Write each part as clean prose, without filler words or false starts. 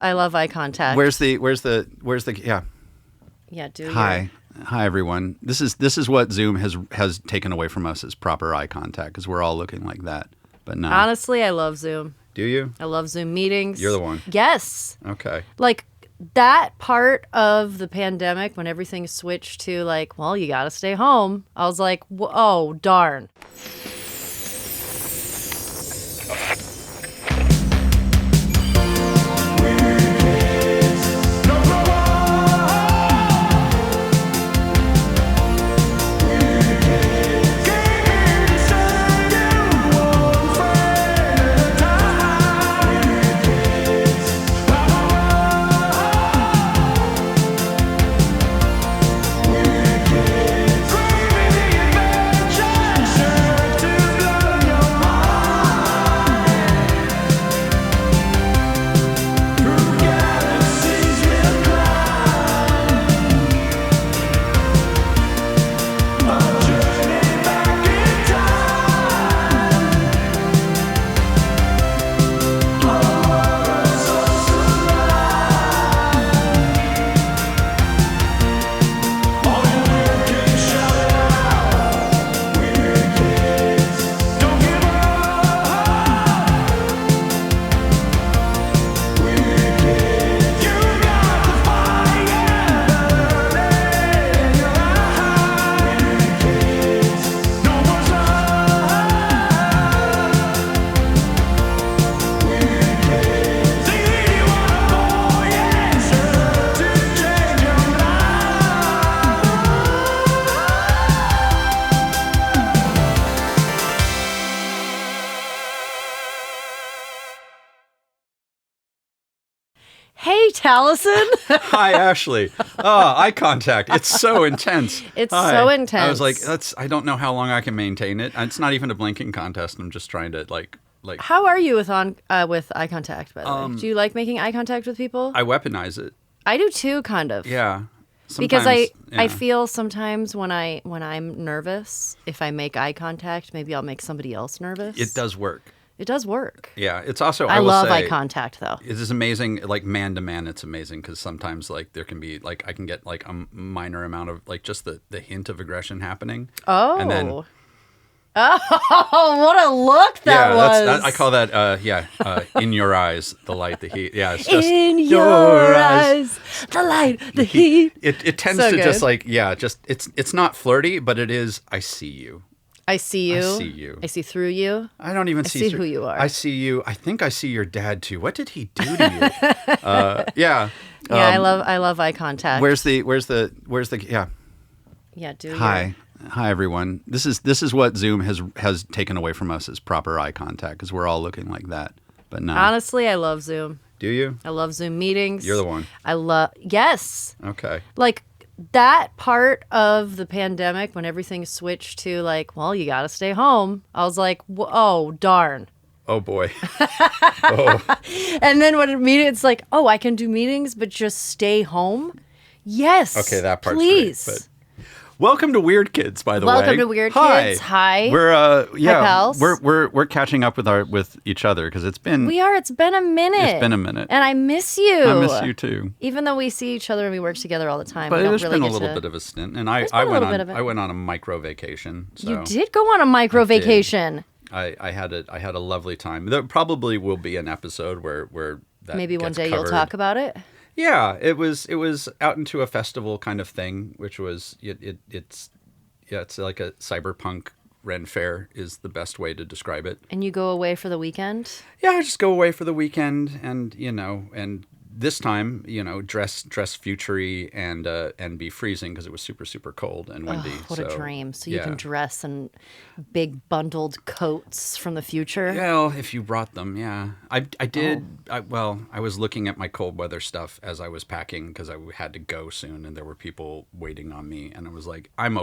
I love eye contact. Where's the yeah. Yeah, Hi, everyone. This is what Zoom has taken away from us is proper eye contact because we're all looking like that. But no. Honestly, I love Zoom. Do you? I love Zoom meetings. You're the one. Yes. Okay. Like that part of the pandemic when everything switched to like, well, you got to stay home. I was like, oh, darn. Hey, Taliesin. Hi, Ashley. Oh, eye contact. It's so intense. It's Hi. so intense. I was like, I don't know how long I can maintain it. It's not even a blinking contest. I'm just trying to like. How are you with eye contact, by the way? Do you like making eye contact with people? I weaponize it. I do too, kind of. Yeah. Because I feel sometimes when I'm nervous, if I make eye contact, maybe I'll make somebody else nervous. It does work. It does work. Yeah, it's also. I love eye contact, though. It is amazing, like man to man. It's amazing because sometimes, like, there can be like I can get like a minor amount of like just the hint of aggression happening. Oh. And then, oh, what a look that was! I call that in your eyes, the light, the heat. Yeah, it's just in your eyes, the light, the heat. It tends So to good. just like it's not flirty, but it is. I see you. I see you. I see you. I see through you. I don't even see see through, who you are. I see you. I think I see your dad too. What did he do to you? Yeah. Yeah, I love eye contact. Where's the yeah. Yeah, Hi, everyone. This is what Zoom has taken away from us is proper eye contact because we're all looking like that. But no. Honestly, I love Zoom. Do you? I love Zoom meetings. You're the one. Yes. Okay. Like that part of the pandemic when everything switched to like, well, you got to stay home. I was like, oh, darn. Oh boy. Oh. And then when it's like, oh, I can do meetings, but just stay home. Yes. Okay, that part's please. great. But welcome to Weird Kids, by the way. Welcome to Weird Kids. Hi. We're Hi, pals. We're catching up with each other because it's been It's been a minute. It's been a minute. And I miss you. I miss you too. Even though we see each other and we work together all the time. But we don't it's really been a get little to... bit of a stint, and I been a went on a micro vacation. So You did go on a micro vacation. I had a lovely time. There probably will be an episode where that Maybe one gets day covered. you'll talk about it. Yeah, it was out into a festival kind of thing, which was it's like a cyberpunk Ren Fair is the best way to describe it. And you go away for the weekend? Yeah, I just go away for the weekend, and and this time, dress futury and be freezing because it was super, super cold and windy. What a dream. So you can dress in big bundled coats from the future? Well, if you brought them, yeah. I did. I was looking at my cold weather stuff as I was packing because I had to go soon and there were people waiting on me. And I was like, I'm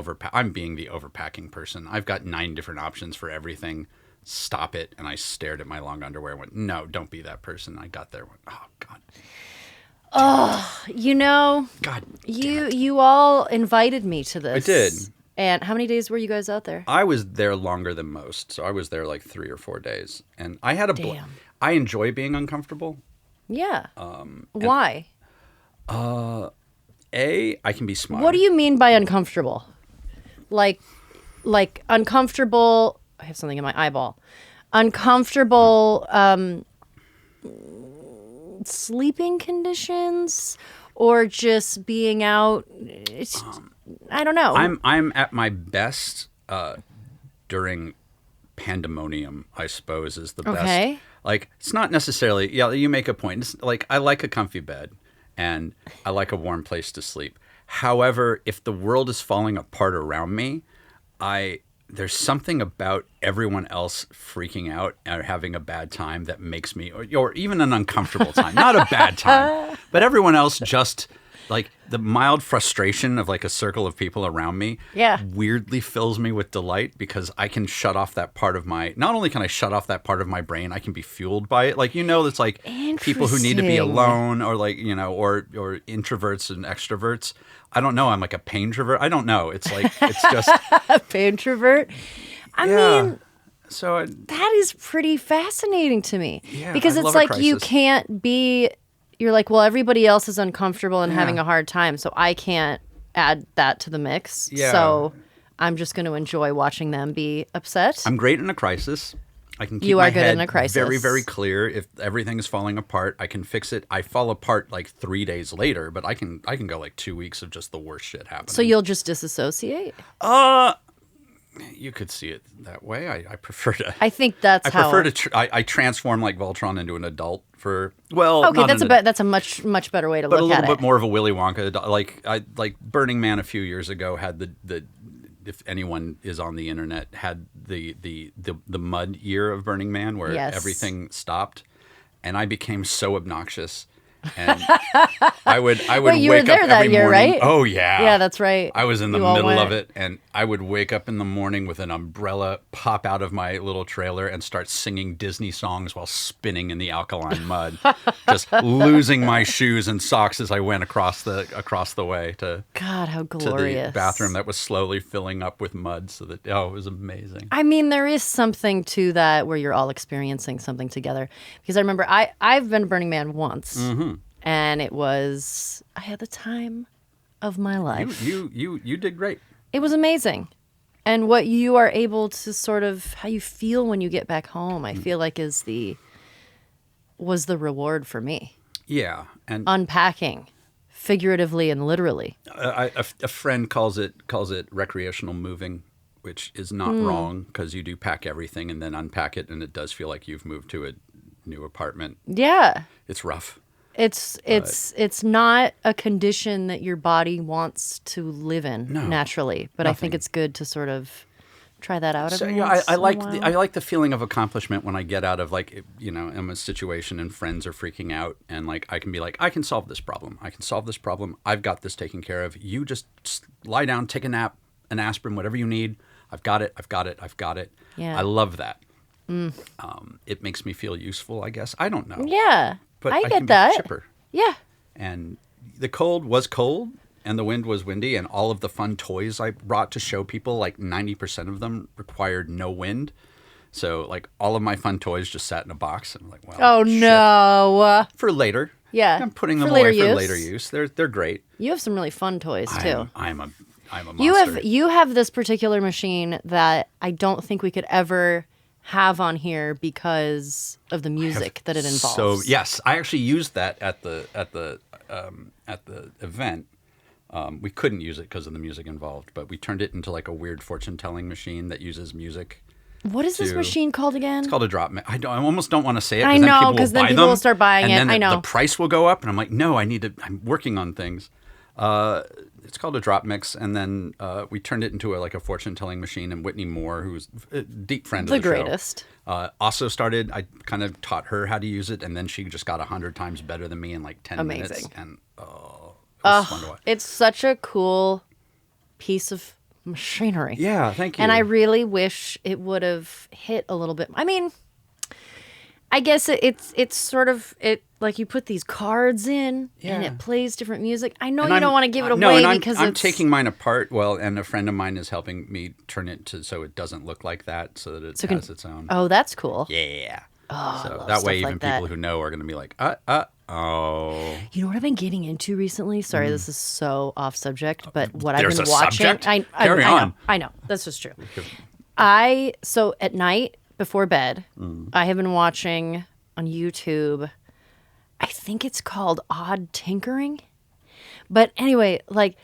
being the overpacking person. I've got 9 different options for everything. Stop it. And I stared at my long underwear and went, no, don't be that person. I got there and went, oh, God. Oh, God, you all invited me to this. I did. And how many days were you guys out there? I was there longer than most, so I was there like 3 or 4 days, and I had I enjoy being uncomfortable. Yeah. Why? I can be smart. What do you mean by uncomfortable? Like uncomfortable. I have something in my eyeball. Uncomfortable sleeping conditions, or just being out. I don't know. I'm at my best during pandemonium, I suppose, is the best. Okay. Like, it's not necessarily, yeah, you make a point. It's like, I like a comfy bed and I like a warm place to sleep. However, if the world is falling apart around me, there's something about everyone else freaking out or having a bad time that makes me, or even an uncomfortable time, not a bad time, but everyone else just like the mild frustration of like a circle of people around me weirdly fills me with delight, because I can shut off that part of not only can I shut off that part of my brain, I can be fueled by it. Like, it's like people who need to be alone, or like, or introverts and extroverts. I don't know. I'm like a pain-trovert. I don't know. It's like, it's just a pain-trovert. I mean, so that is pretty fascinating to me, because I it's love a like you crisis. can't be. You're like, well, everybody else is uncomfortable and having a hard time, so I can't add that to the mix. Yeah. So I'm just going to enjoy watching them be upset. I'm great in a crisis. I can keep You my are good head in a crisis. very, very clear. If everything is falling apart, I can fix it. I fall apart like 3 days later, but I can go like 2 weeks of just the worst shit happening. So you'll just disassociate? You could see it that way. I prefer to. I think that's how. I prefer to. I transform like Voltron into an adult for. Well, okay, not that's a much better way to but look a at little it. bit more of a Willy Wonka. Like Burning Man a few years ago had the if anyone is on the internet, had the mud year of Burning Man, where everything stopped, and I became so obnoxious. And I would Wait, you wake were there up that every year, morning. right? Oh yeah, Yeah, that's right. I was in the You all middle of went. it, and I would wake up in the morning with an umbrella, pop out of my little trailer, and start singing Disney songs while spinning in the alkaline mud, just losing my shoes and socks as I went across the way to God, how to glorious. the bathroom that was slowly filling up with mud. So that it was amazing. I mean, there is something to that where you're all experiencing something together. Because I remember I've been to Burning Man once, and I had the time of my life. You did great. It was amazing. And what you are able to sort of, how you feel when you get back home, I feel like was the reward for me. Yeah, and Unpacking, figuratively and literally. a friend calls it recreational moving, which is not wrong, because you do pack everything and then unpack it, and it does feel like you've moved to a new apartment. Yeah. It's rough. It's not a condition that your body wants to live in naturally, but I think it's good to sort of try that out. So every yeah, once I in a like while. I like the feeling of accomplishment when I get out of like I'm a situation and friends are freaking out, and like I can be like, I can solve this problem. I've got this taken care of. You just lie down, take a nap, an aspirin, whatever you need. I've got it. Yeah. I love that. It makes me feel useful, I guess. I don't know. Yeah. But I I get can be that. chipper. Yeah. And the cold was cold, and the wind was windy, and all of the fun toys I brought to show people, like 90% of them required no wind. So like all of my fun toys just sat in a box, and I'm like, well, Oh shit. no. For later. Yeah. I'm putting them For away later for use? later use. They're great. You have some really fun toys too. I'm a monster. You have this particular machine that I don't think we could ever have on here because of the music that it involves. So yes, I actually used that at the event. We couldn't use it because of the music involved, but we turned it into like a weird fortune telling machine that uses music. What is this machine called again? It's called a drop mix. I almost don't want to say it. I know, because then people will start buying it. And then I know. the price will go up, and I'm like, no, I'm working on things. It's called a drop mix, and then we turned it into a fortune telling machine. And Whitney Moore, who's a deep friend of the show, greatest, also started. I kind of taught her how to use it, and then she just got 100 times better than me in like 10 minutes. And it was fun to watch. It's such a cool piece of machinery. Yeah, thank you. And I really wish it would have hit a little bit. I mean, I guess it's sort of like you put these cards in and it plays different music. I know you don't want to give it away because I'm taking mine apart. Well, and a friend of mine is helping me turn it so it doesn't look like that, so that it has its own. Oh, that's cool. Yeah. Oh, so I love that way, stuff even like that. people who know are going to be like, Oh. You know what I've been getting into recently? Sorry, this is so off subject, but what There's I've been a watching. subject? Carry on. I know. That's just true. So at night before bed, I have been watching on YouTube. I think it's called Odd Tinkering. But anyway, like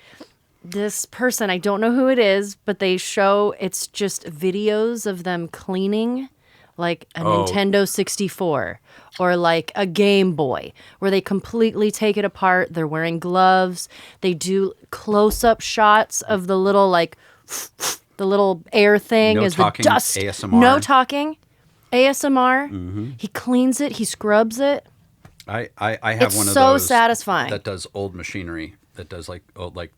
this person, I don't know who it is, but they show it's just videos of them cleaning like a Nintendo 64 or like a Game Boy, where they completely take it apart. They're wearing gloves. They do close-up shots of the little like the little air thing No as the talking dust. ASMR. No talking. ASMR. He cleans it. He scrubs it. I have It's one of so those satisfying. that does old machinery. That does like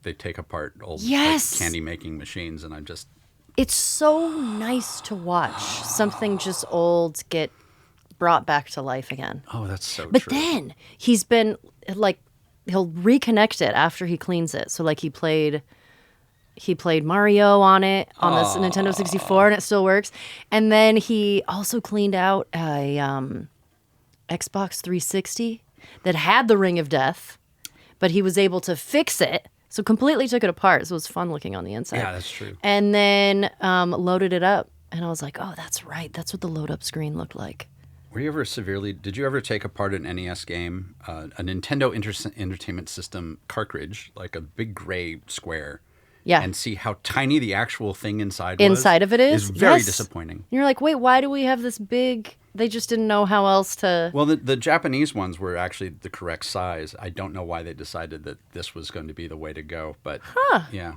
they take apart old Yes. candy making machines, and I'm just It's so nice to watch something just old get brought back to life again. that's so But true. then he's been like he'll reconnect it after he cleans it. So like he played Mario on it on this Nintendo 64 and it still works. And then he also cleaned out a Xbox 360 that had the Ring of Death, but he was able to fix it. So completely took it apart. So it was fun looking on the inside. Yeah, that's true. And then loaded it up. And I was like, oh, that's right. That's what the load up screen looked like. Did you ever take apart an NES game, a Nintendo Entertainment System cartridge, like a big gray square? Yeah. And see how tiny the actual thing inside was? Inside of it is? very Yes. disappointing. And you're like, wait, why do we have this big... They just didn't know how else to... Well, the Japanese ones were actually the correct size. I don't know why they decided that this was going to be the way to go, but yeah.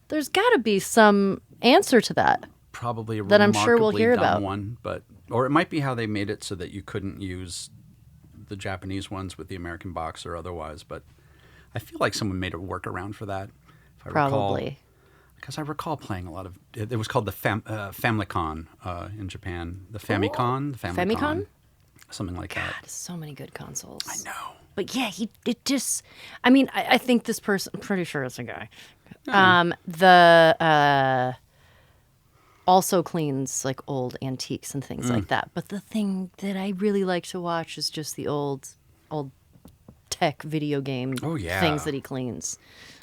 There's got to be some answer to that. Probably a that I'm sure we'll remarkably hear dumb about. one, or it might be how they made it so that you couldn't use the Japanese ones with the American box or otherwise, but I feel like someone made a workaround for that. If I Probably. Because I recall playing a lot of... It was called the Famicom in Japan. The Famicom? The Famicom? Something like that. So many good consoles. I know. But yeah, I think this person, I'm pretty sure it's a guy. Also cleans like old antiques and things like that. But the thing that I really like to watch is just the old tech video game things that he cleans.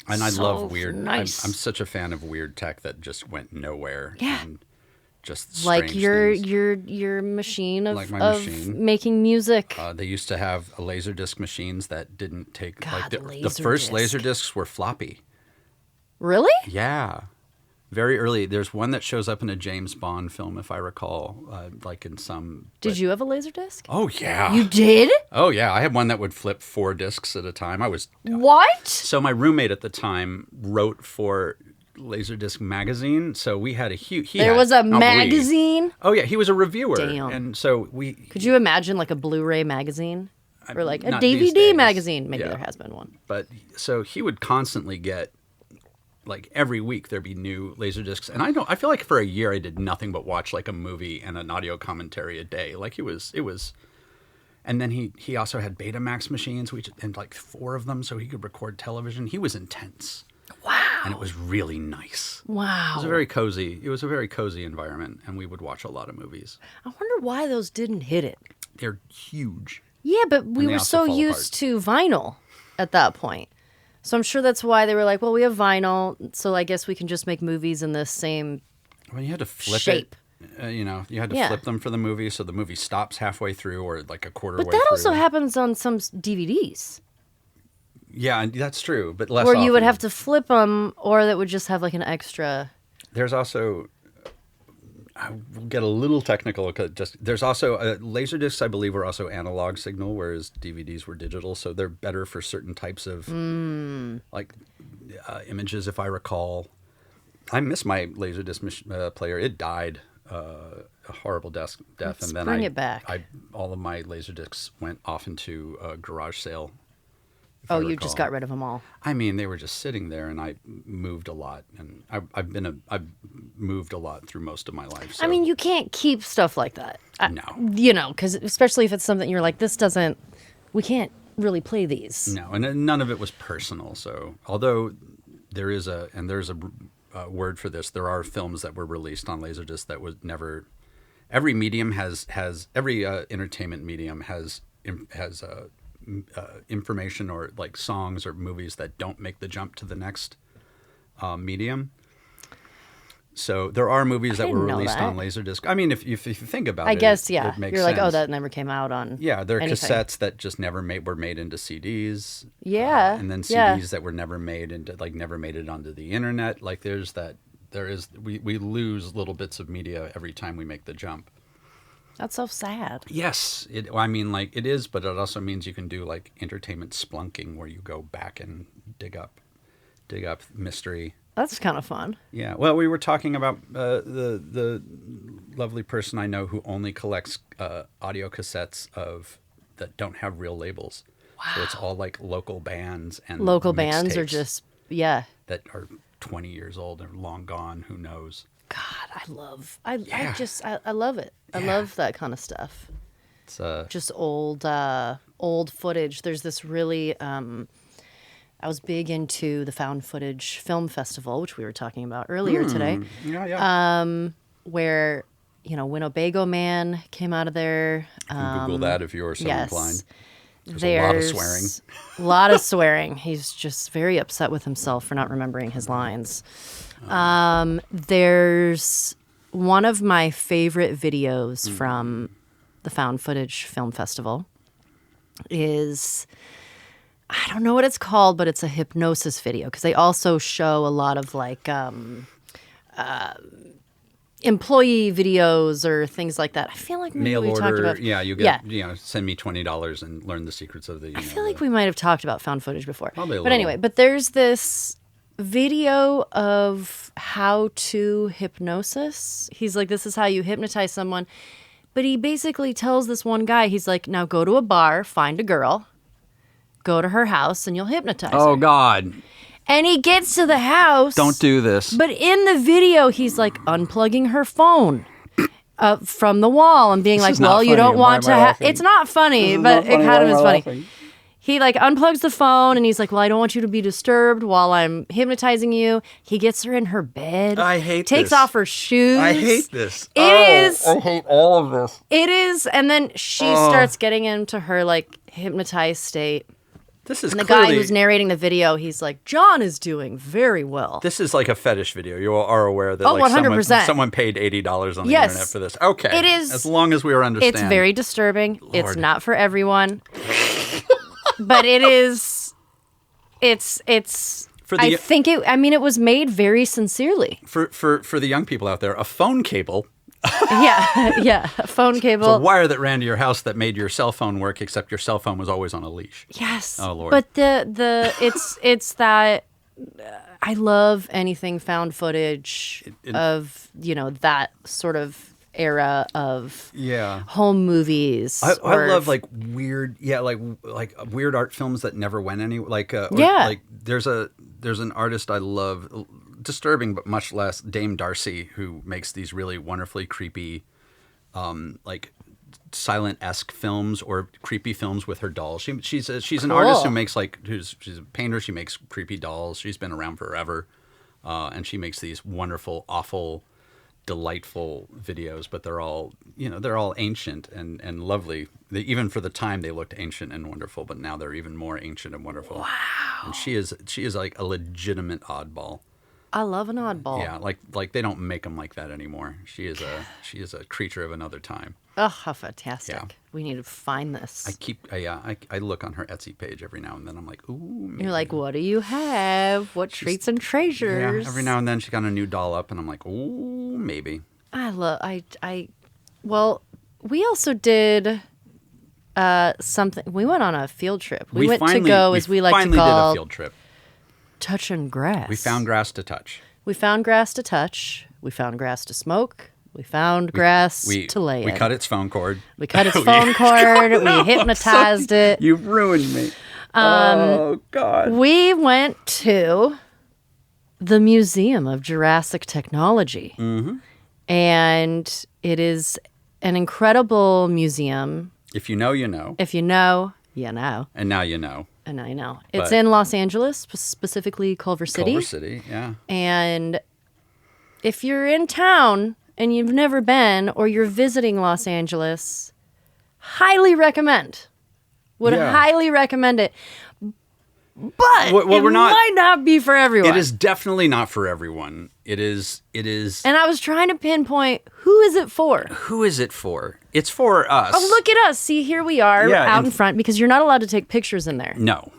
And I love weird. Nice. I'm such a fan of weird tech that just went nowhere. Yeah. And just Like strange your things. machine of, Like my of machine. making music. They used to have a LaserDisc machines that didn't take... God, the first LaserDiscs were floppy. Really? Yeah. Very early. There's one that shows up in a James Bond film, if I recall, like in some... Did you have a LaserDisc? Oh, yeah. You did? Oh, yeah. I had one that would flip 4 discs at a time. What? So my roommate at the time wrote for LaserDisc magazine, so we had a huge... There was a magazine? Oh, yeah. He was a reviewer. Damn. And so we... Could you imagine like a Blu-ray magazine? Or like a Not these DVD days. magazine? Maybe Yeah. there has been one. But so he would constantly get... Like every week there'd be new LaserDiscs, and I feel like for a year I did nothing but watch like a movie and an audio commentary a day. Like it was, and then he also had Betamax machines, and like 4 of them, so he could record television. He was intense. Wow. And it was really nice. Wow. It was a very cozy environment, and we would watch a lot of movies. I wonder why those didn't hit it. They're huge. Yeah, but we they were also so fall used apart. to vinyl at that point. So I'm sure that's why they were like, well, we have vinyl, so I guess we can just make movies in this same Well, you had to flip shape. it. You had to flip them for the movie, so the movie stops halfway through or like a quarter way But through. that also happens on some DVDs. Yeah, that's true, but less Where you would often. have to flip them, or that would just have like an extra... There's also... I will get a little technical. There's also LaserDiscs, I believe, were also analog signal, whereas DVDs were digital. So they're better for certain types of images, if I recall. I miss my LaserDisc player. It died a horrible death, and then bring it back. all of my LaserDiscs went off into a garage sale. Oh, you just got rid of them all. I mean, they were just sitting there, and I moved a lot, and I've moved a lot through most of my life. So. I mean, you can't keep stuff like that. No. Because especially if it's something you're like, we can't really play these. No, and none of it was personal. So, although there's a word for this, there are films that were released on LaserDisc that was never. Every medium has every entertainment medium has information or like songs or movies that don't make the jump to the next medium. So there are movies that were released on LaserDisc. I mean, if you think about it, I guess, it makes You're like, sense. oh, that never came out on. Yeah, there are anything. cassettes that just never were made into CDs. Yeah, and then CDs that were never made into never made it onto the internet. Like we lose little bits of media every time we make the jump. That's so sad. Yes, I mean, like it is, but it also means you can do like entertainment splunking, where you go back and dig up mystery. That's kind of fun. Yeah. Well, we were talking about the lovely person I know who only collects audio cassettes that don't have real labels. Wow. So it's all like local bands and local bands are just that are 20 years old and long gone. Who knows? God, I love it. I love that kind of stuff. It's just old footage. There's this really I was big into the Found Footage Film Festival, which we were talking about earlier today. Yeah. Where, Winnebago Man came out of there. You can Google that if you're so inclined. There's a lot of swearing. A lot of swearing. He's just very upset with himself for not remembering his lines. There's one of my favorite videos from the Found Footage Film Festival is... I don't know what it's called, but it's a hypnosis video because they also show a lot of like employee videos or things like that. I feel like maybe mail we order. talked about You get send me $20 and learn the secrets of the. I feel like we might have talked about found footage before. Probably a but little. Anyway, but there's this video of how to hypnosis. He's like, this is how you hypnotize someone. But he basically tells this one guy, he's like, now go to a bar, find a girl. Go to her house and you'll hypnotize her. Oh, God. And he gets to the house. Don't do this. But in the video, he's like unplugging her phone from the wall and being like, well, you don't want to have... It's not funny, but it kind of is funny. He like unplugs the phone and he's like, well, I don't want you to be disturbed while I'm hypnotizing you. He gets her in her bed. I hate Takes this. off her shoes. I hate this. I hate all of this. It is. And then she starts getting into her like hypnotized state. This is and the clearly, guy who's narrating the video, he's like, John is doing very well. This is like a fetish video. You are aware that 100%. Someone paid $80 on the internet for this. Okay. It is. As long as we understand. It's very disturbing. Lord. It's not for everyone. But it is. It's. I think it. I mean, it was made very sincerely. For the young people out there, a phone cable. yeah, a phone cable. It's a wire that ran to your house that made your cell phone work, except your cell phone was always on a leash. Yes. Oh Lord. But it's that I love anything found footage of that sort of era of home movies. I love like weird like weird art films that never went anywhere. Like there's an artist I love. Disturbing, but much less, Dame Darcy, who makes these really wonderfully creepy, like silent-esque films or creepy films with her dolls. She's an artist who makes she's a painter. She makes creepy dolls. She's been around forever, and she makes these wonderful, awful, delightful videos. But they're all ancient and lovely. Even for the time, they looked ancient and wonderful. But now they're even more ancient and wonderful. Wow! And she is like a legitimate oddball. I love an oddball. Yeah, like they don't make them like that anymore. She is a creature of another time. Oh, how fantastic! Yeah. We need to find this. I look on her Etsy page every now and then. I'm like, ooh. Maybe. You're like, what do you have? What treats and treasures? Yeah, every now and then she got a new doll up, and I'm like, ooh, maybe. Well, we also did something. We went on a field trip. We went to go, as we like to finally call, did a field trip. Touching grass. We found grass to touch. We found grass to touch. We found grass to smoke. We found grass to lay in. We cut its phone cord. We cut its phone cord. We hypnotized it. You've ruined me. Oh, God. We went to the Museum of Jurassic Technology. Mm-hmm. And it is an incredible museum. If you know, you know. If you know, you know. And now you know. And now you know. It's in Los Angeles, specifically Culver City. Culver City, yeah. And if you're in town and you've never been, or you're visiting Los Angeles, highly recommend. Would highly recommend it. But might not be for everyone. It is definitely not for everyone. It is. And I was trying to pinpoint, who is it for? Who is it for? It's for us. Oh, look at us. See, here we are out in front because you're not allowed to take pictures in there. No.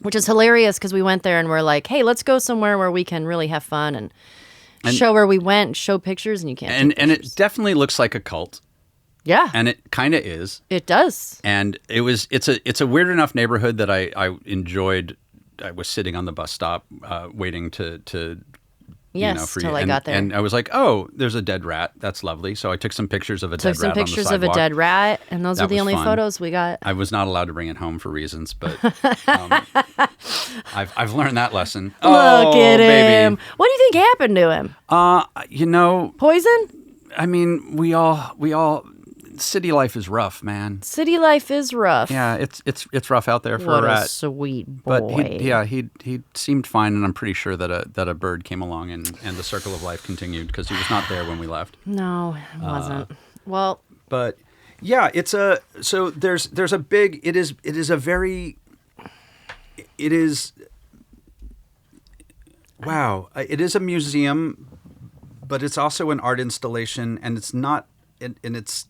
Which is hilarious because we went there and we're like, hey, let's go somewhere where we can really have fun and show where we went, show pictures, and you can't take pictures. And it definitely looks like a cult. Yeah. And it kind of is. It does. And it's a weird enough neighborhood that I enjoyed. I was sitting on the bus stop waiting to till I got there. And I was like, oh, there's a dead rat. That's lovely. So I took some pictures of a dead rat on the sidewalk. Took some pictures of a dead rat, and those are the only photos we got. I was not allowed to bring it home for reasons, but I've learned that lesson. Look at him. Baby. What do you think happened to him? Poison? I mean, we all city life is rough, man. City life is rough. Yeah, it's rough out there for a rat. What a sweet boy. But he seemed fine, and I'm pretty sure that a bird came along and the circle of life continued because he was not there when we left. No, it wasn't. But yeah, there's a big. It is a museum, but it's also an art installation, and it's not, and it's.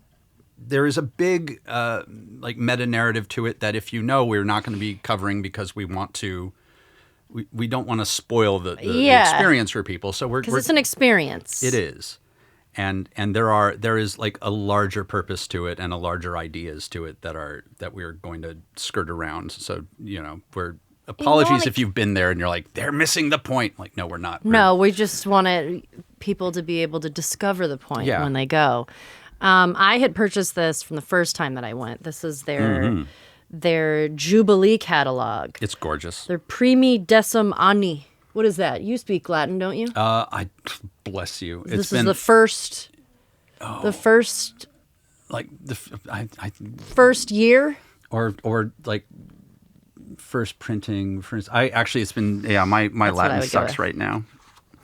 There is a big meta narrative to it that if we're not going to be covering because we want to, we don't want to spoil the experience for people. So because it's an experience. It is, and there is like a larger purpose to it and a larger ideas to it that we're going to skirt around. So apologies if you've been there and you're like they're missing the point. Like no, we're not. No, we just wanted people to be able to discover the point when they go. I had purchased this from the first time that I went. This is their Jubilee catalog. It's gorgeous. Their Primi Decim Anni. What is that? You speak Latin, don't you? I bless you. This is the first. The first. Like first year. Or like first printing. It's been my Latin sucks right now.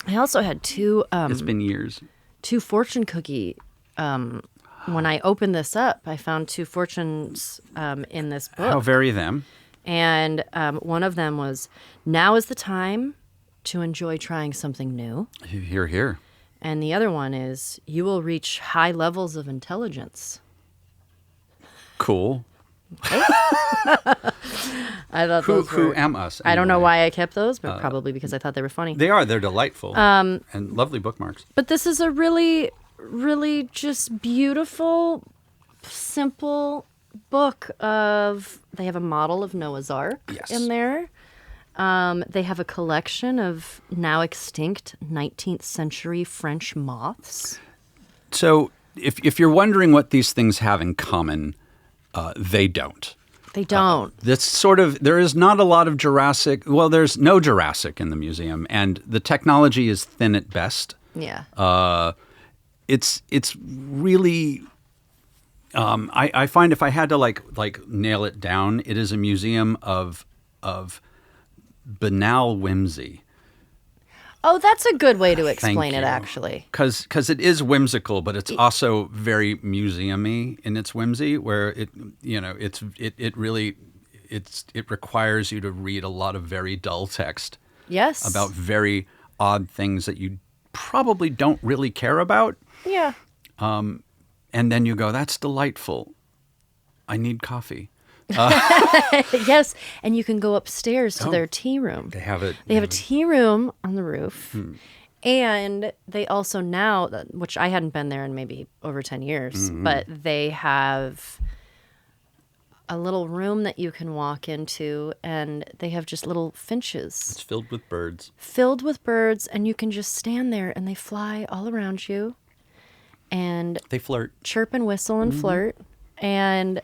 I also had two. It's been years. 2 fortune cookie. When I opened this up, I found 2 fortunes in this book. How vary them? And one of them was, now is the time to enjoy trying something new. Hear, hear. And the other one is, you will reach high levels of intelligence. Cool. I thought who am us? Anyway. I don't know why I kept those, but probably because I thought they were funny. They're delightful and lovely bookmarks. But this is a really, really just beautiful, simple book they have a model of Noah's Ark in there. They have a collection of now extinct 19th century French moths. So if you're wondering what these things have in common, they don't. They don't. There is not a lot of Jurassic. Well, there's no Jurassic in the museum, and the technology is thin at best. Yeah. It's really. I find if I had to like nail it down, it is a museum of banal whimsy. Oh, that's a good way to explain it, actually. Because it is whimsical, but it's also very museum-y in its whimsy, where it requires you to read a lot of very dull text. Yes. About very odd things that you probably don't really care about. Yeah. And then you go, that's delightful. I need coffee. Yes, and you can go upstairs to their tea room. They have it. They have a tea room on the roof, and they also now, which I hadn't been there in maybe over 10 years, but they have a little room that you can walk into, and they have just little finches. It's filled with birds. Filled with birds, and you can just stand there, and they fly all around you, and they flirt, chirp and whistle and flirt, and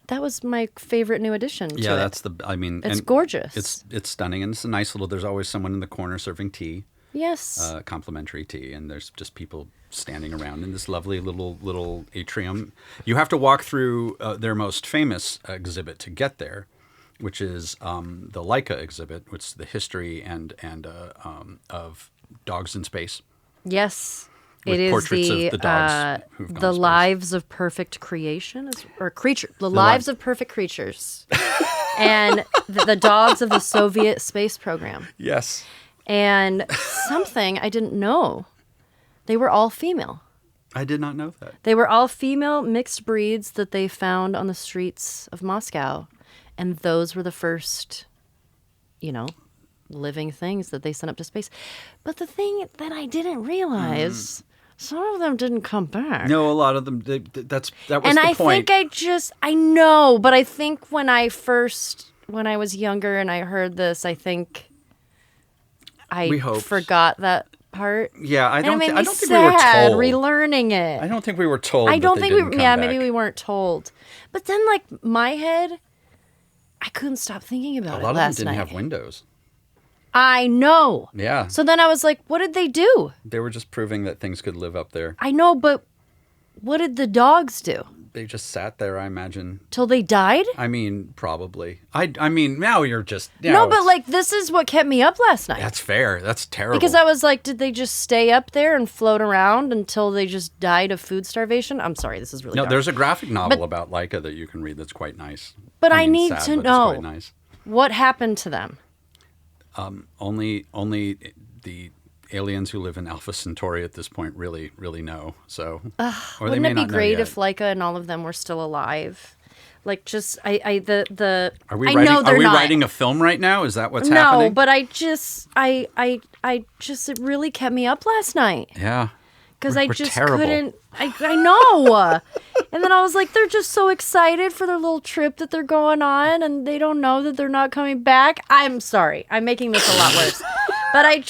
that was my favorite new addition to it. Yeah, it's gorgeous. It's stunning, and it's a nice little, there's always someone in the corner serving tea. Yes. Complimentary tea, and there's just people standing around in this lovely little atrium. You have to walk through their most famous exhibit to get there, which is the Leica exhibit, which is the history and of dogs in space. Yes. It is portraits of the dogs who've gone to space. Lives of Perfect Creation, Lives of Perfect Creatures, and the dogs of the Soviet space program. Yes. And something I didn't know, they were all female. I did not know that. They were all female mixed breeds that they found on the streets of Moscow, and those were the first, living things that they sent up to space. But the thing that I didn't realize, some of them didn't come back. No, a lot of them. That was the point. And I think I know, but I think when I was younger and I heard this, I think I forgot that part. Yeah, I don't think we were told. Relearning it. I don't think we were told. I don't think we. Yeah, back. maybe we weren't told. But then, my head, I couldn't stop thinking about it. A lot last of them didn't night. have windows. I know. Yeah. So then I was like, what did they do? They were just proving that things could live up there. I know, but what did the dogs do? They just sat there, I imagine. Till they died? I mean, probably. I mean, now you're just... No, but this is what kept me up last night. That's fair. That's terrible. Because I was like, did they just stay up there and float around until they just died of food starvation? I'm sorry, this is really dark. There's a graphic novel about Laika that you can read that's quite nice. But I need to know quite nice. What happened to them. Only the aliens who live in Alpha Centauri at this point really, really know. So, wouldn't it be great if Laika and all of them were still alive? Are we writing a film right now? Is that what's happening? No, but it really kept me up last night. Yeah. Because I just terrible. couldn't. I know. And then I was like, they're just so excited for their little trip that they're going on, and they don't know that they're not coming back. I'm sorry. I'm making this a lot worse. But I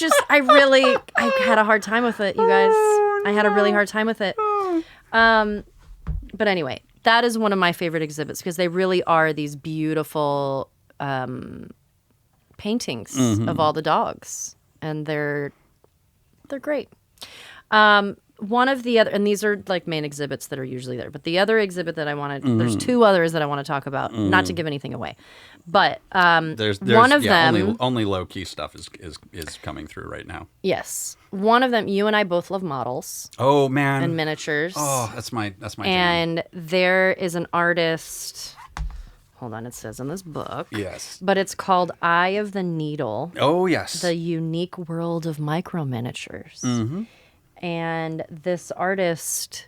had a hard time with it, you guys. Oh, no. I had a really hard time with it. But anyway, that is one of my favorite exhibits because they really are these beautiful paintings of all the dogs, and they're great. One of the other, and these are main exhibits that are usually there, but the other exhibit that I wanted, there's two others that I want to talk about, not to give anything away, but there's one of them. Only low key stuff is coming through right now. Yes, one of them. You and I both love models. Oh man, and miniatures. Oh, that's my jam. And there is an artist. Hold on, it says in this book. Yes. But it's called Eye of the Needle. Oh yes. The Unique World of Micro Miniatures. Mm-hmm. And this artist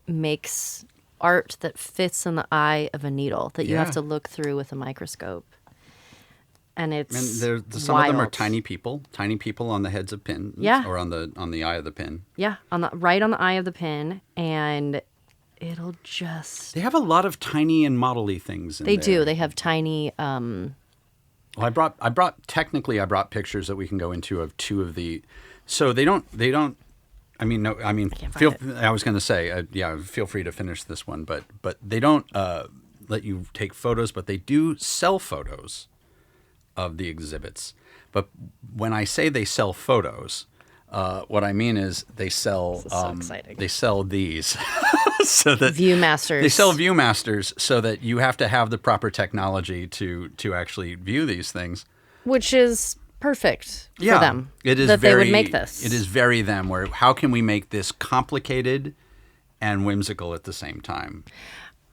makes art that fits in the eye of a needle that you have to look through with a microscope. And some of them are tiny people on the heads of pins. Yeah. Or on the eye of the pin. Yeah, right on the eye of the pin, and it'll just. They have a lot of tiny and model-y things in there. They do. They have tiny. Well, I brought pictures that we can go into of two of the. So they don't. I was going to say, feel free to finish this one, but they don't let you take photos, but they do sell photos of the exhibits. But when I say they sell photos, what I mean is they sell. So exciting. They sell these. So that Viewmasters. They sell Viewmasters so that you have to have the proper technology to actually view these things. Which is perfect for them. It is they would make this. It is very them. Where how can we make this complicated and whimsical at the same time?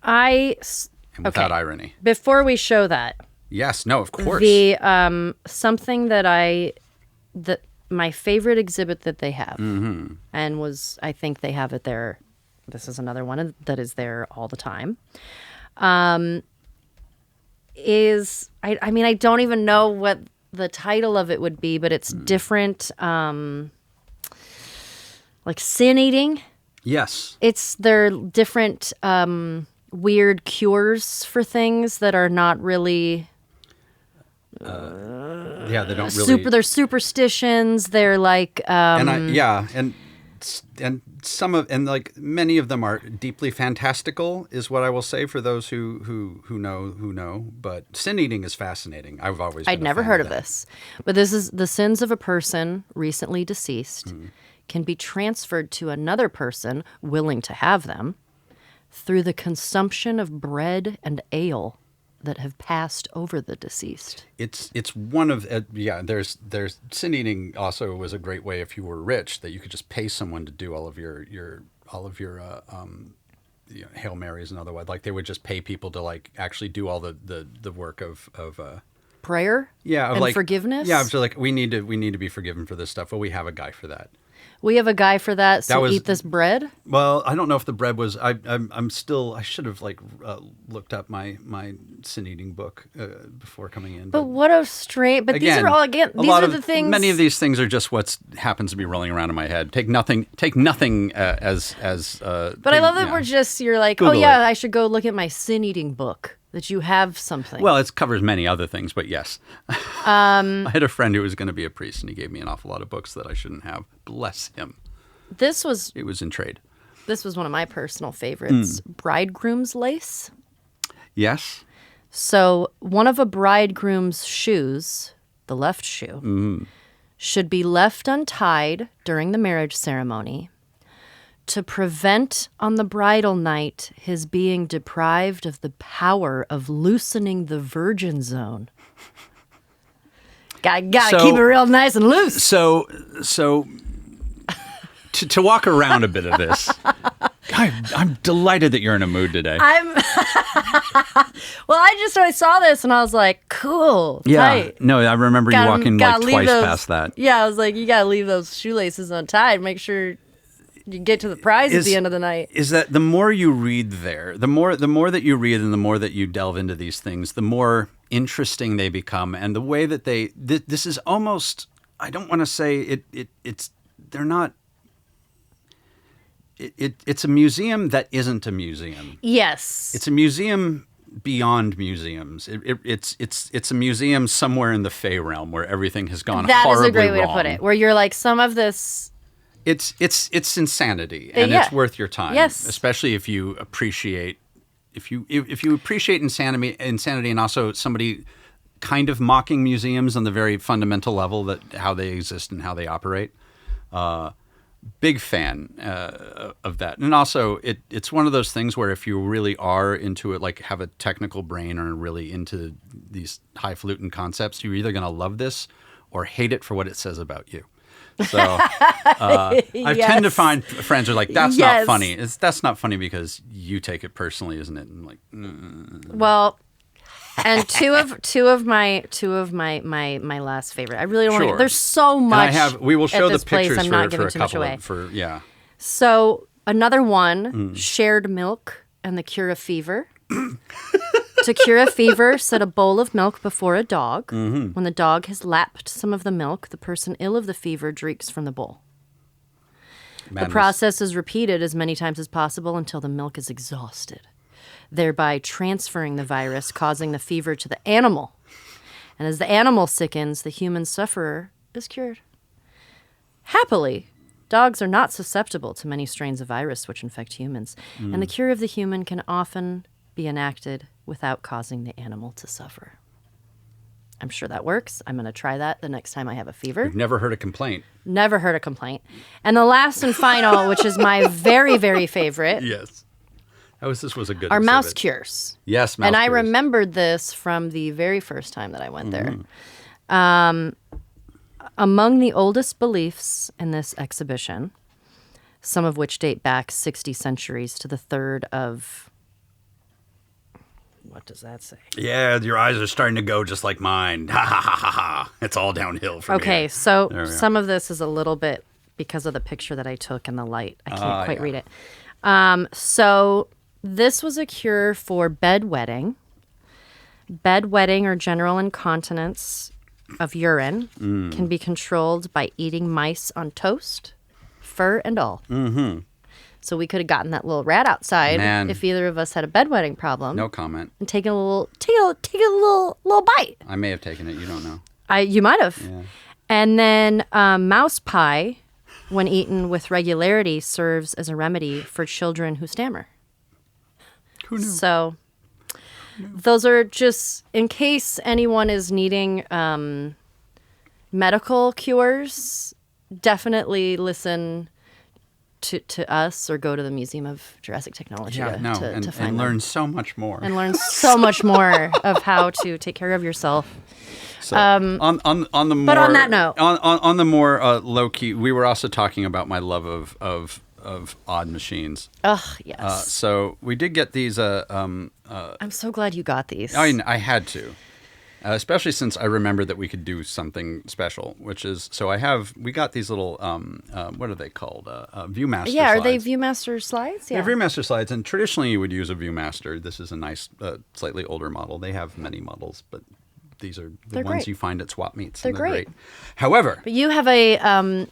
Without irony. Before we show that. Yes. No. Of course. The something that my favorite exhibit that they have, and I think they have it there. This is another one that is there all the time. Is I don't even know what the title of it would be, but it's different, like sin eating. Yes. They're different weird cures for things that are not really. They don't really. They're superstitions. They're like. And some of many of them are deeply fantastical, is what I will say for those who know. But sin eating is fascinating. I'd never heard of this, but this is the sins of a person recently deceased can be transferred to another person willing to have them through the consumption of bread and ale that have passed over the deceased. It's one of there's sin eating also was a great way if you were rich that you could just pay someone to do all of your Hail Marys and otherwise, like they would just pay people to like actually do all the work of prayer, and like forgiveness. Yeah, so like we need to be forgiven for this stuff. Well, we have a guy for that. We have a guy for that. So eat this bread. Well, I don't know if the bread was. I should have looked up my sin eating book before coming in. But what a strange. But again, these are all these are the things. Many of these things are just what happens to be rolling around in my head. Take nothing as. But I love that we're just. You're like, Google it. I should go look at my sin eating book. That you have something. Well, it covers many other things, but yes. I had a friend who was going to be a priest, and he gave me an awful lot of books that I shouldn't have. Bless him. It was in trade. This was one of my personal favorites. Bridegroom's lace. Yes. So one of a bridegroom's shoes, the left shoe, should be left untied during the marriage ceremony to prevent on the bridal night his being deprived of the power of loosening the virgin zone. Gotta keep it real nice and loose. So to walk around a bit of this, I'm delighted that you're in a mood today. Well, I saw this and I was like, cool. Yeah. Tight. No, I remember you walking like twice past that. Yeah, I was like, you gotta leave those shoelaces untied. Make sure you get to the prize at the end of the night. Is that the more you read there, the more that you read and the more that you delve into these things, the more interesting they become. And the way that this is almost, I don't want to say they're not, it's a museum that isn't a museum. Yes. It's a museum beyond museums. It's a museum somewhere in the Fey realm where everything has gone horribly wrong. That is a great way to put it. Where you're like, some of this... It's insanity, and it's worth your time. Yes, especially if you appreciate insanity, and also somebody kind of mocking museums on the very fundamental level that how they exist and how they operate. Big fan of that, and also it's one of those things where if you really are into it, like have a technical brain or really into these highfalutin concepts, you're either going to love this or hate it for what it says about you. So I tend to find friends are like, that's not funny. That's not funny because you take it personally, isn't it? And like, well, and two of my last favorite. I really don't want to. There's so much. We will show the pictures I'm not giving for too a couple much away. So another one, shared milk and the cure of fever. To cure a fever, set a bowl of milk before a dog. Mm-hmm. When the dog has lapped some of the milk, the person ill of the fever drinks from the bowl. Madness. The process is repeated as many times as possible until the milk is exhausted, thereby transferring the virus, causing the fever to the animal. And as the animal sickens, the human sufferer is cured. Happily, dogs are not susceptible to many strains of virus which infect humans, and the cure of the human can often be enacted without causing the animal to suffer. I'm sure that works. I'm going to try that the next time I have a fever. You've never heard a complaint. Never heard a complaint. And the last and final, which is my very, very favorite. Yes. This was a good Are exhibit. mouse cures. Yes, mouse cures. And I cures. remembered this from the very first time that I went there. Among the oldest beliefs in this exhibition, some of which date back 60 centuries to the third of... What does that say? Yeah, your eyes are starting to go just like mine. Ha ha ha ha ha. It's all downhill from here. Okay, so some of this is a little bit because of the picture that I took and the light. I can't quite read it. So this was a cure for bedwetting. Bedwetting or general incontinence of urine can be controlled by eating mice on toast, fur and all. Mm-hmm. So we could have gotten that little rat outside if either of us had a bedwetting problem. No comment. And taken a little bite. I may have taken it. You don't know. You might have. Yeah. And then mouse pie, when eaten with regularity, serves as a remedy for children who stammer. Who knew? So those are just in case anyone is needing medical cures. Definitely listen to us or go to the Museum of Jurassic Technology to find and learn so much more. And learn so much more of how to take care of yourself. So on the more, but on that note, on the more low key, we were also talking about my love of odd machines. Ugh, yes. So we did get these. I'm so glad you got these. I had to, especially since I remembered that we could do something special, which is we got these little what are they called? Viewmaster. Yeah, slides. are they Viewmaster slides? Yeah, they're Viewmaster slides, and traditionally you would use a Viewmaster. This is a nice, slightly older model. They have many models, but these are the ones great. You find at swap meets. They're great. However, but you have a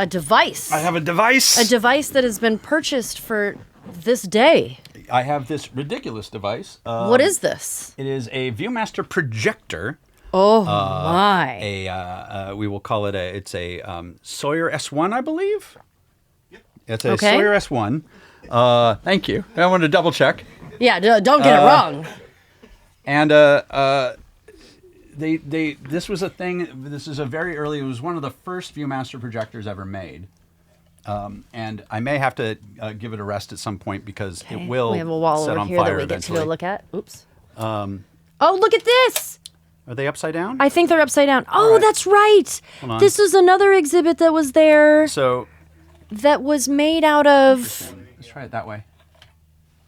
device. I have a device. A device that has been purchased for this day. I have this ridiculous device. What is this? It is a Viewmaster projector. Oh my! We will call it it's a Sawyer S1, I believe. Yep. It's a Okay. Sawyer S1. Thank you. I wanted to double check. Yeah, don't get it wrong. And this was a thing. This is a very early. It was one of the first Viewmaster projectors ever made. And I may have to give it a rest at some point because it will We have a wall set over on here fire that we get eventually. to go look at. Oops. Oh, look at this! Are they upside down? I think they're upside down. Oh, right. that's right. Hold on. This was another exhibit that was there So that was made out of let's try it that way.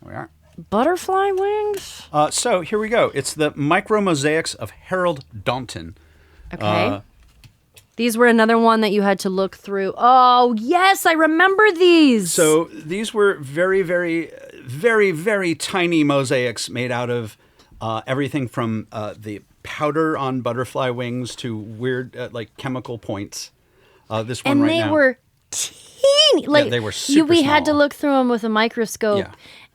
There we are. butterfly wings. So here we go. It's the micro mosaics of Harold Daunton. Okay. These were another one that you had to look through. Oh, yes, I remember these. So these were very, very, very, very tiny mosaics made out of everything from the powder on butterfly wings to weird like chemical points. This one and right they now. were teeny. Like they were super we had to small. look through them with a microscope. Yeah.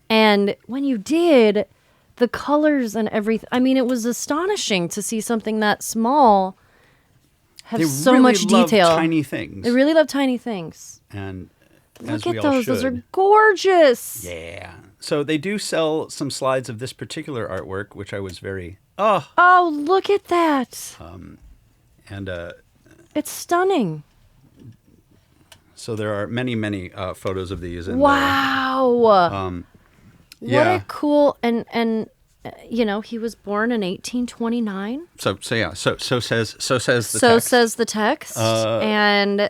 And when you did, the colors and everything. I mean, it was astonishing to see something that small have They so really much love detail. tiny things. They really love tiny things. And Look as we at all those. should. Those are gorgeous. Yeah. So they do sell some slides of this particular artwork, which I was very Oh, look at that. and It's stunning. so there are many, many photos of these. And, Wow. What yeah. a cool and he was born in 1829. So says the So text. says the text, and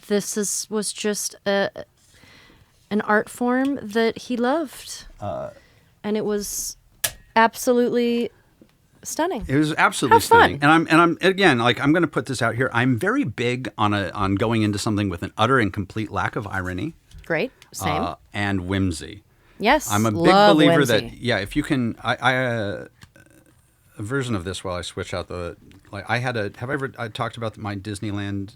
this was just an art form that he loved, and it was absolutely stunning. It was absolutely Have fun. stunning. And I'm again, like, I'm going to put this out here. I'm very big on going into something with an utter and complete lack of irony. Great, same. And whimsy. Yes, I'm a big love believer whimsy. that if you can, a version of this while I switch out the like. I talked about my Disneyland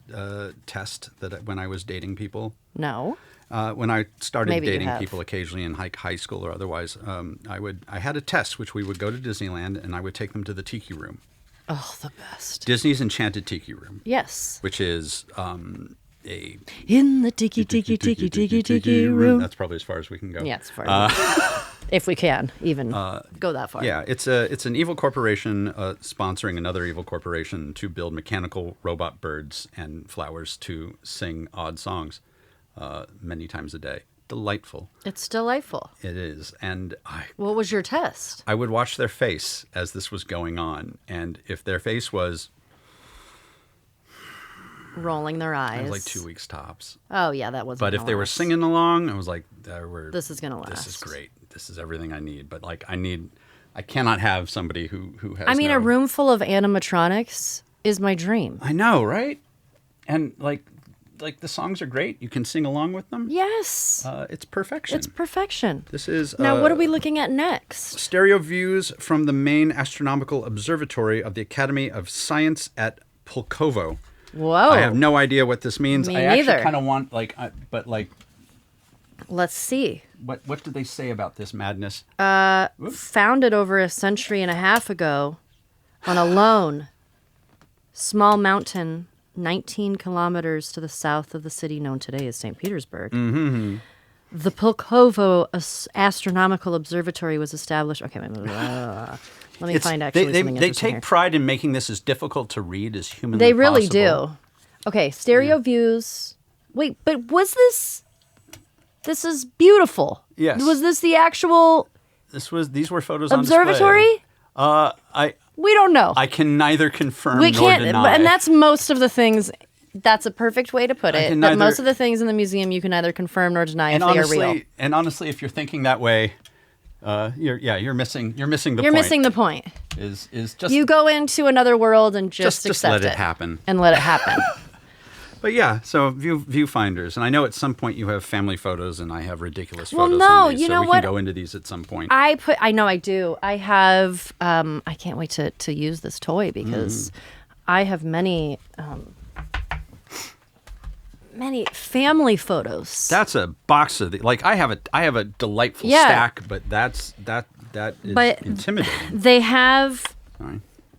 test that when I was dating people. No. When I started Maybe you dating have. people occasionally in high school or otherwise, I had a test which we would go to Disneyland and I would take them to the Tiki Room. Oh, the best. Disney's Enchanted Tiki Room. Yes. Which is In the tiki room. That's probably as far as we can go. Yeah, it's far. If we can even go that far. Yeah, it's an evil corporation sponsoring another evil corporation to build mechanical robot birds and flowers to sing odd songs many times a day. Delightful. It's delightful. It is. And What was your test? I would watch their face as this was going on. And if their face was Rolling their eyes. it was like 2 weeks tops. Oh, yeah, that wasn't But if gonna they were last. singing along, I was like, This is going to This is last. great. This is everything I need. But like, I cannot have somebody who has. I mean, no, a room full of animatronics is my dream. I know, right? And like the songs are great. You can sing along with them. Yes. It's perfection. It's perfection. This is Now, what are we looking at next? stereo views from the main astronomical observatory of the Academy of Science at Pulkovo. Whoa. I have no idea what this means. Me I actually neither. kind of want but Let's see. what did they say about this madness? Founded over a century and a half ago on a lone, small mountain 19 kilometers to the south of the city known today as St. Petersburg. Mm-hmm. The Pulkovo Astronomical Observatory was established. Okay, let me find actually something They interesting take here. pride in making this as difficult to read as humanly They really possible. do. Okay, stereo views. Wait, but was this? This is beautiful. Yes. Was this the actual? These were photos observatory? On display. We don't know. I can neither confirm we nor can't, deny. and that's most of the things. That's a perfect way to put it. That most of the things in the museum you can neither confirm nor deny if they are real. And honestly, if you're thinking that way, you're missing the point. You're missing the point. Is just you go into another world and just accept let it happen and let it happen. But yeah, so viewfinders, and I know at some point you have family photos, and I have ridiculous photos. No, on these, you know we what? can go into these at some point. I know I do. I have. I can't wait to use this toy because I have many family photos. That's a box of I have a delightful stack, but that is intimidating. They have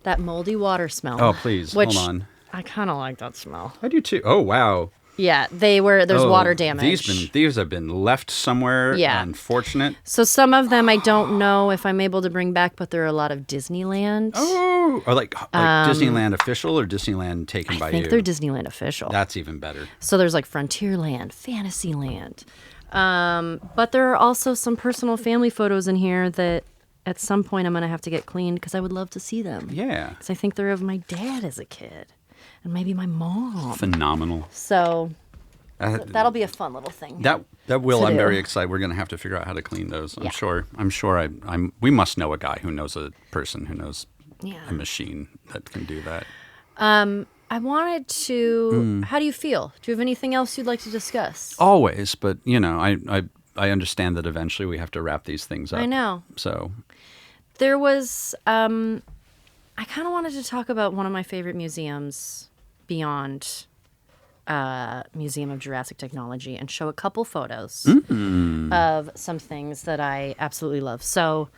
that moldy water smell. Oh, please, hold on. I kind of like that smell. I do too. Oh, wow. Yeah, there's water damage. These have been left somewhere. Yeah. Unfortunate. So some of them I don't know if I'm able to bring back, but there are a lot of Disneyland. Oh, or like Disneyland official or Disneyland taken by you? I think they're Disneyland official. That's even better. So there's like Frontierland, Fantasyland. But there are also some personal family photos in here that at some point I'm going to have to get cleaned because I would love to see them. Yeah. Because I think they're of my dad as a kid. And maybe my mom. Phenomenal. So that'll be a fun little thing. I'm very excited. We're going to have to figure out how to clean those. I'm sure. We must know a guy who knows a person who knows a machine that can do that. I wanted to. How do you feel? Do you have anything else you'd like to discuss? Always, but I understand that eventually we have to wrap these things up. I know. So there was. I kind of wanted to talk about one of my favorite museums beyond Museum of Jurassic Technology and show a couple photos of some things that I absolutely love. So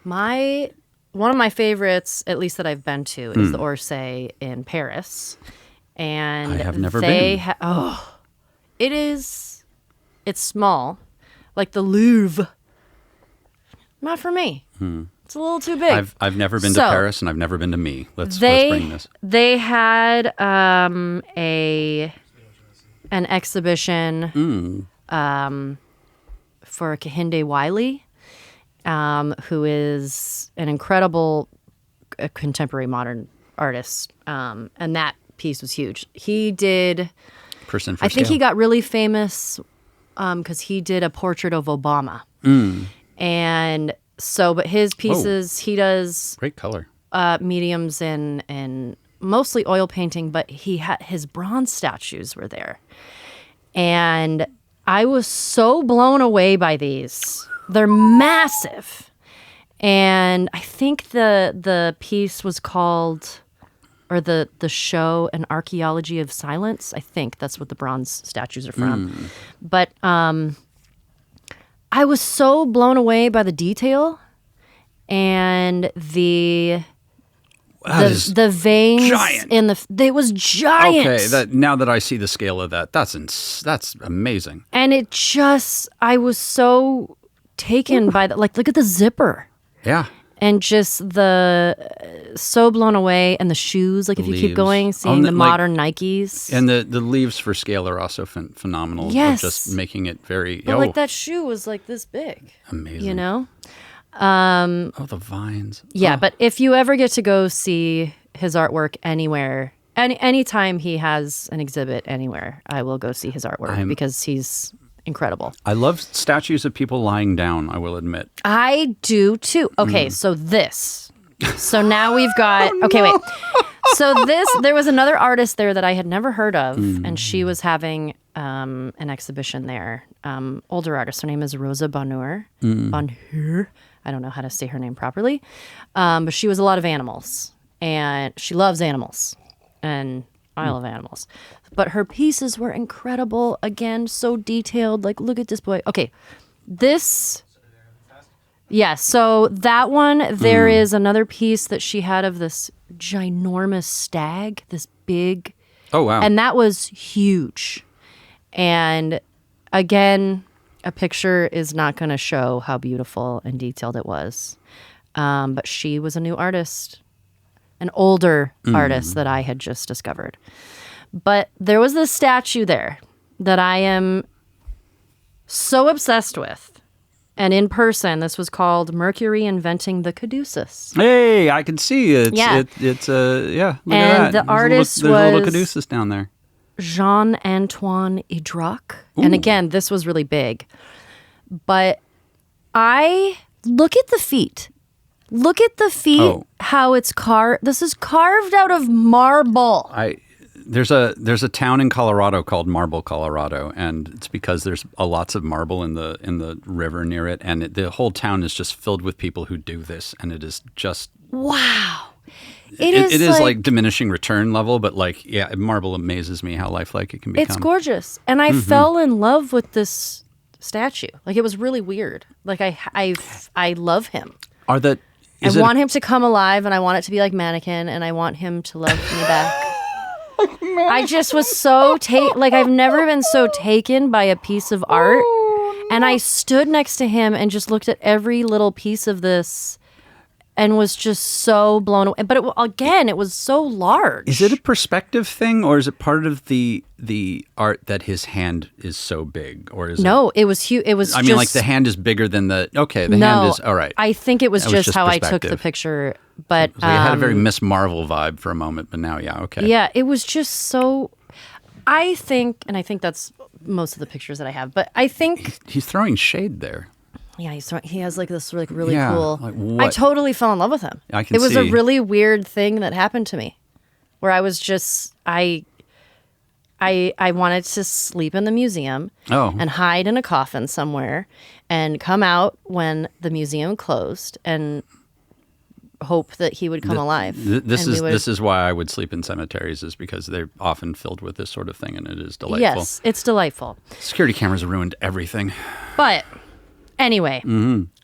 one of my favorites, at least that I've been to, is the Orsay in Paris. And I have never been. It's small, like the Louvre. Not for me. It's a little too big. I've never been to Paris, and I've never been to me. Let's bring this. They had an exhibition for Kehinde Wiley, who is an incredible contemporary modern artist, and that piece was huge. He did. Person for I think scale. he got really famous because he did a portrait of Obama, and. So, but his pieces, he does great color mediums and mostly oil painting. But his bronze statues were there, and I was so blown away by these. They're massive, and I think the piece was called, or the show, An Archaeology of Silence. I think that's what the bronze statues are from. But I was so blown away by the detail and the veins giant. It was giant. Okay, now that I see the scale of that, that's amazing. And I was so taken by that. Like, look at the zipper. Yeah. And just so blown away, and the shoes. Like, if you keep going, seeing the modern Nikes, and the leaves for scale are also phenomenal. Yes, just making it very. But like that shoe was like this big. Amazing. The vines. Yeah, but if you ever get to go see his artwork anywhere, anytime he has an exhibit anywhere, I will go see his artwork because he's incredible. I love statues of people lying down, I will admit. I do too. Okay, so now we've got wait. So there was another artist there that I had never heard of, and she was having an exhibition there. Older artist. Her name is Rosa Bonheur. Bonheur. I don't know how to say her name properly. But she was a lot of animals, and she loves animals, and I love animals. But her pieces were incredible. Again, so detailed. Like, look at this boy. Okay, this. Yeah, so that one, there is another piece that she had of this ginormous stag, this big. Oh, wow. And that was huge. And again, a picture is not going to show how beautiful and detailed it was. But she was a new artist, an older artist that I had just discovered. But there was this statue there that I am so obsessed with. And in person, this was called Mercury Inventing the Caduceus. Hey, I can see it. Yeah. It's yeah, look And at that. the artist there's a little was caduceus down there. Jean-Antoine Idroc. And again, this was really big. But I look at the feet. Look at the feet, how it's carved. This is carved out of marble. There's a town in Colorado called Marble, Colorado, and it's because there's lots of marble in the river near it, and the whole town is just filled with people who do this, and it is just wow. It is like diminishing return level, but marble amazes me how lifelike it can become. It's gorgeous, and I fell in love with this statue. Like, it was really weird. Like, I love him. I want him to come alive, and I want it to be like Mannequin, and I want him to love me back. I just was so I've never been so taken by a piece of art. And I stood next to him and just looked at every little piece of this and was just so blown away. But it was so large. Is it a perspective thing, or is it part of the art that his hand is so big, or is it was huge. It was. I mean, like the hand is bigger than the hand is all right. I think it was just how I took the picture. But it had a very Miss Marvel vibe for a moment, but now, okay. Yeah, it was just so. I think that's most of the pictures that I have. But I think he's throwing shade there. Yeah, he has like this really cool. Like I totally fell in love with him. It was a really weird thing that happened to me, where I was just I wanted to sleep in the museum and hide in a coffin somewhere and come out when the museum closed and hope that he would come alive. This is why I would sleep in cemeteries, is because they're often filled with this sort of thing, and it is delightful. Yes, it's delightful. Security cameras ruined everything. But anyway,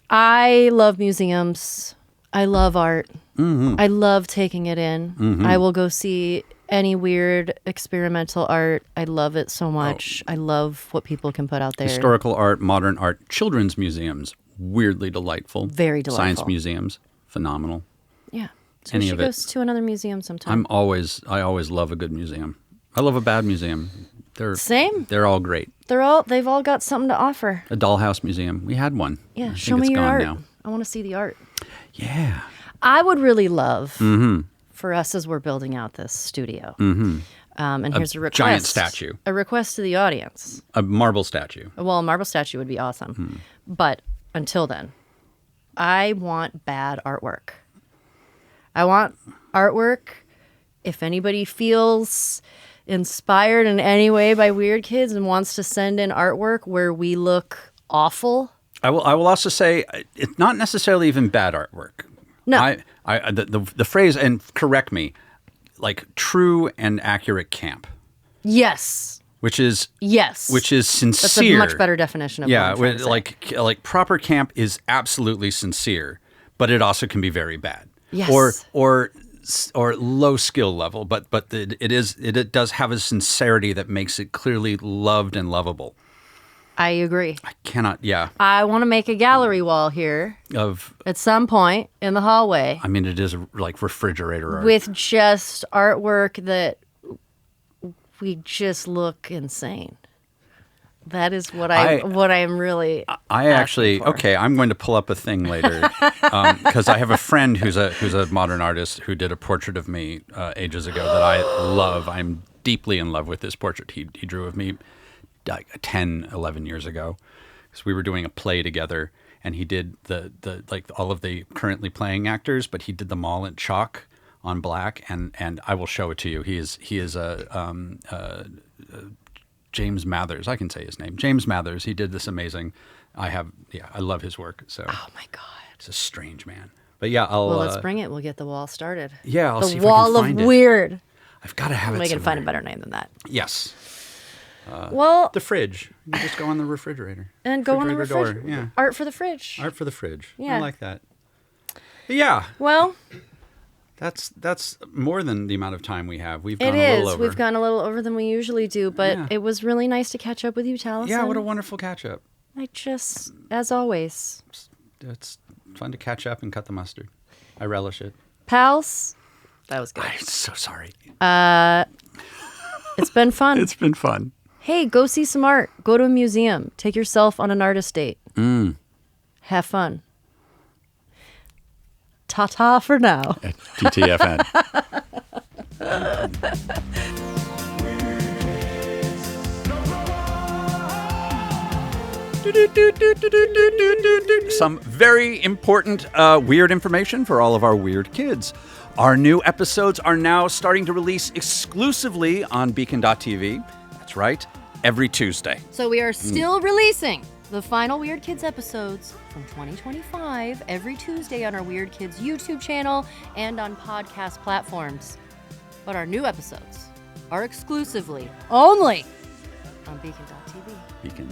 I love museums. I love art. I love taking it in. I will go see any weird experimental art. I love it so much. I love what people can put out there. Historical art, modern art, children's museums, weirdly delightful. Very delightful. Science museums, phenomenal. Yeah. So we should go to another museum sometime. I always love a good museum. I love a bad museum. Same. They're all great. They've all got something to offer. A dollhouse museum. We had one. Yeah, show me your art. Now. I want to see the art. Yeah. I would really love for us, as we're building out this studio. And here's a request. Giant statue. A request to the audience. A marble statue. Well, a marble statue would be awesome. But until then, I want bad artwork. I want artwork. If anybody feels inspired in any way by Weird Kids and wants to send in artwork where we look awful. I will also say it's not necessarily even bad artwork. No. The phrase, and correct me, like true and accurate camp. Yes. Which is sincere. That's a much better definition of what I'm trying to say. Like proper camp is absolutely sincere, but it also can be very bad. Yes. Or low skill level, but it does have a sincerity that makes it clearly loved and lovable. I agree. I cannot. Yeah. I want to make a gallery wall here at some point in the hallway. I mean, it is like refrigerator art with just artwork that we just look insane. That is what I'm really. I actually for. Okay. I'm going to pull up a thing later because I have a friend who's a modern artist who did a portrait of me ages ago that I love. I'm deeply in love with this portrait he drew of me 10, 11 years ago, because we were doing a play together, and he did the like all of the currently playing actors, but he did them all in chalk on black, and I will show it to you. He is a James Mathers. I can say his name. James Mathers. He did this amazing. I love his work. So. Oh my God. He's a strange man. But yeah, let's bring it. We'll get the wall started. Yeah, I'll see if wall I can find of weird. I've got to have it. We can find a better name than that. Yes. Well, the fridge. You just go on the refrigerator. And go on the refrigerator. Door. Yeah. Art for the fridge. Art for the fridge. Yeah. I like that. Yeah. Well, that's more than the amount of time we have. We've gone a little over. We've gone a little over than we usually do, but it was really nice to catch up with you, Taliesin. Yeah, what a wonderful catch up. As always. It's fun to catch up and cut the mustard. I relish it. Pals, that was good. I'm so sorry. It's been fun. It's been fun. Hey, go see some art. Go to a museum. Take yourself on an artist date. Have fun. Ta-ta for now. TTFN. Some very important weird information for all of our weird kids. Our new episodes are now starting to release exclusively on beacon.tv. That's right, every Tuesday. So we are still releasing the final Weird Kids episodes from 2025 every Tuesday on our Weird Kids YouTube channel and on podcast platforms. But our new episodes are exclusively only on beacon.tv. Beacon.